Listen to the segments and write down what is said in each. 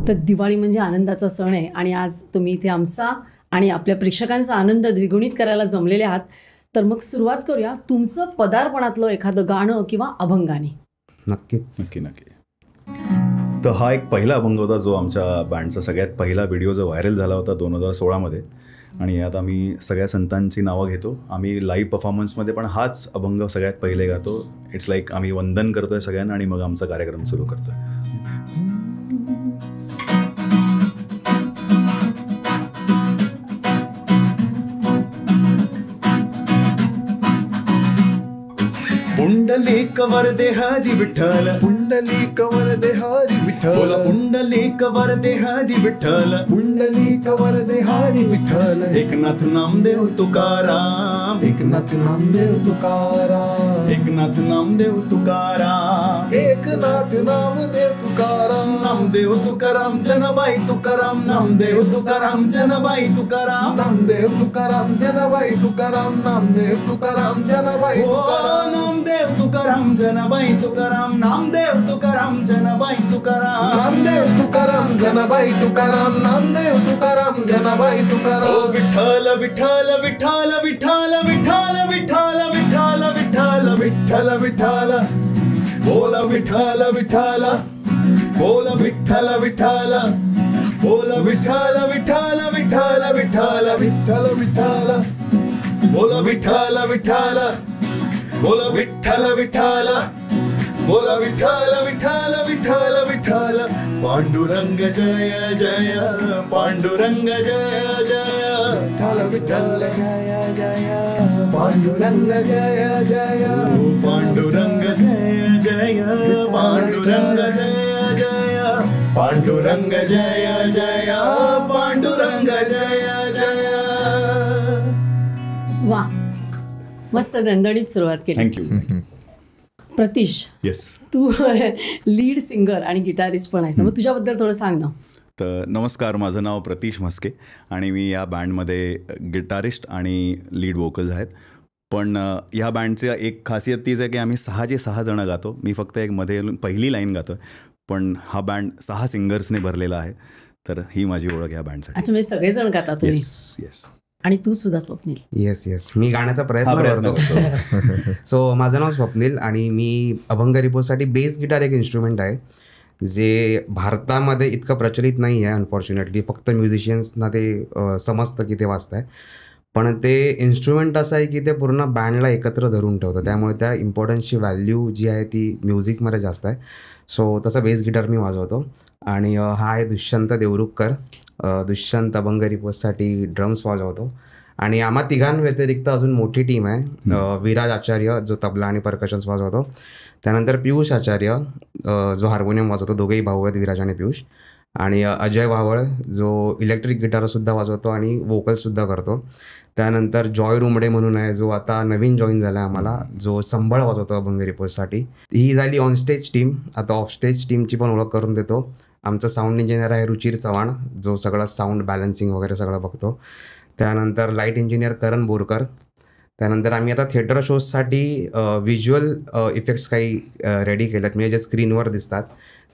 तर दिवाळी म्हणजे आनंदाचा सण आहे आणि आज तुम्ही इथे आमचा आणि आपल्या प्रेक्षकांचा आनंद द्विगुणित करायला जमलेले आहात. तर मग सुरुवात करूया तुमचं पदार्पणातलं एखादं गाणं किंवा अभंगाने. नक्की. तर हा एक पहिला अभंग होता जो आमच्या बँडचा सगळ्यात पहिला व्हिडिओ जो व्हायरल झाला होता 2016 आणि यात आम्ही सगळ्या संतांची नावं घेतो. आम्ही लाईव्ह परफॉर्मन्समध्ये पण हाच अभंग सगळ्यात पहिले गातो. इट्स लाईक आम्ही वंदन करतोय सगळ्यांना आणि मग आमचा कार्यक्रम सुरू करतोय. पुंडलिक वरदे हरी विठ्ठल, पुंडलिक वरदे हरी विठ्ठल, पुंडलिक वरदे हरी विठ्ठल, पुंडलिक वरदे हरी विठ्ठल. एकनाथ नामदेव तुकाराम, एकनाथ नामदेव तुकाराम, एकनाथ नामदेव तुकाराम, एकनाथ नामदेव तुकाराम. नामदेव तुकाराम जनाबाई तुकाराम, नामदेव तुकाराम जनाबाई तुकाराम, नामदेव तुकाराम जनाबाई तुकाराम, नामदेव तुकाराम जनाबाई तुकाराम. नामदेव तुकाराम जनाबाई तुकाराम, नामदेव तुकाराम जनाबाई तुकाराम, नामदेव तुकाराम जनाबाई तुकाराम, नामदेव तुकाराम जनाबाई तुकाराम. विठ्ठल विठ्ठल विठ्ठल विठ्ठल विठ्ठल विठ्ठल विठ्ठल विठ्ठल विठ्ठल विठ्ठल बोल विठ्ठल विठ्ठल, बोल विठ्ठल विठ्ठल, बोल विठ्ठल विठ्ठल विठ्ठल विठ्ठल विठ्ठल विठ्ठल, बोल विठ्ठल विठ्ठल, बोल विठ्ठल विठ्ठल, बोल विठ्ठल विठ्ठल विठ्ठल विठ्ठल. पांडुरंग जय जय, पांडुरंग जय जय, विठ्ठल विठ्ठल जय जय, पांडुरंग जय जय, पांडुरंग जय जय, पांडुरंग जय जय, पांडुरंग जय जय, पांडुरंग जय जय. वा, मस्त दणदणीत सुरुवात केली. थँक्यू. प्रतीश, येस, तू लीड सिंगर आणि गिटारिस्ट पण आहेस, मग तुझ्याबद्दल थोडं सांग ना. तर नमस्कार, माझं नाव प्रतीश म्हस्के आणि मी या बँडमध्ये गिटारिस्ट आणि लीड वोकल्स आहेत. पण ह्या बँडची एक खासियत तीच आहे की आम्ही 6 जणं गातो. मी फक्त एक मध्ये पहिली लाईन गातो आहे, पण हा बँड 6 सिंगर्सने भरलेला आहे. तर ही माझी ओळख ह्या बँडसाठी. अच्छा, म्हणजे सगळेजण गातात तुम्ही. येस. आणि तू सुद्धा स्वप्नील. येस मी गाण्याचा प्रयत्न करतो. सो माझं नाव स्वप्नील आणि मी अभंग रिपोसाठी बेस गिटार एक इन्स्ट्रुमेंट आहे जे भारतामध्ये इतकं प्रचलित नाही आहे अनफॉर्च्युनेटली. फक्त म्युझिशियन्सना ते समजतं की ते वाजतंय, पण ते इन्स्ट्रुमेंट असं आहे की ते पूर्ण बँडला एकत्र धरून ठेवतं. त्यामुळे त्या इम्पॉर्टन्सची व्हॅल्यू जी आहे ती म्युझिकमध्ये जास्त आहे. सो तसं बेस गिटार मी वाजवतो. आणि हा आहे दुष्यंत देवरुखकर. दुष्यंत अभंग रिपोसाठी ड्रम्स वाजवतो. आणि आम्हा तिघांव्यतिरिक्त अजून मोठी टीम आहे. विराज आचार्य जो तबला आणि परकशन्स वाजवतो, त्यानंतर पियुष आचार्य जो हार्मोनियम वाजवतो. दोघेही भाऊ आहेत, विराज आणि पियुष. आणि अजय वावळ जो इलेक्ट्रिक गिटारसुद्धा वाजवतो आणि वोकलसुद्धा करतो. त्यानंतर जॉय रुमडे म्हणून आहे जो आता नवीन जॉईन झाला आहे आम्हाला, जो संबळ वाजवतो अभंग रिपोसाठी. ही झाली ऑनस्टेज टीम. आता ऑफस्टेज टीमची पण ओळख करून देतो. आमचा साऊंड इंजिनियर आहे रुचिर चव्हाण, जो सगळं साऊंड बॅलन्सिंग वगैरे सगळं बघतो. त्यानंतर लाईट इंजिनियर करण बोरकर. त्यानंतर आम्ही आता थिएटर शोजसाठी व्हिज्युअल इफेक्ट्स काही रेडी केलेत, म्हणजे जे स्क्रीनवर दिसतात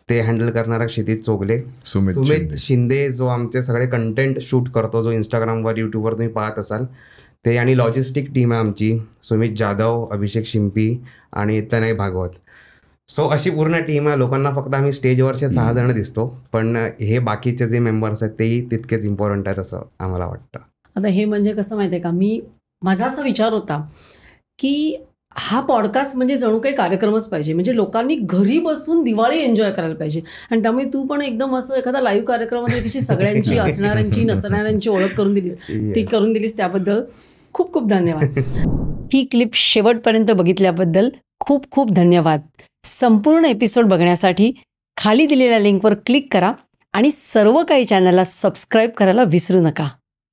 ते हँडल करणारा क्षितिज चोगले. सुमित शिंदे जो आमचे सगळे कंटेंट शूट करतो, जो इंस्टाग्रामवर यूट्यूबवर तुम्ही पाहत असाल ते. आणि लॉजिस्टिक टीम आहे आमची, सुमित जाधव, अभिषेक शिंपी आणि तनय भागवत. सो अशी पूर्ण टीम आहे. लोकांना फक्त आम्ही स्टेजवरचे 6 जण दिसतो, पण हे बाकीचे जे मेंबर्स आहेत तेही तितकेच इम्पॉर्टंट आहेत असं आम्हाला वाटतं. आता हे म्हणजे कसं माहिती आहे का, माझा असा विचार होता की हा पॉडकास्ट म्हणजे जणू काही कार्यक्रमच पाहिजे, म्हणजे लोकांनी घरी बसून दिवाळी एन्जॉय करायला पाहिजे. आणि त्यामुळे तू पण एकदम असं एखादा लाईव्ह कार्यक्रमामध्ये कशी सगळ्यांची असणाऱ्यांची नसणाऱ्यांची ओळख करून दिलीस, ती करून दिलीस, त्याबद्दल खूप खूप धन्यवाद. ही क्लिप शेवटपर्यंत बघितल्याबद्दल खूप खूप धन्यवाद. संपूर्ण एपिसोड बघण्यासाठी खाली दिलेल्या लिंकवर क्लिक करा आणि सर्व काही चॅनलला सबस्क्राईब करायला विसरू नका.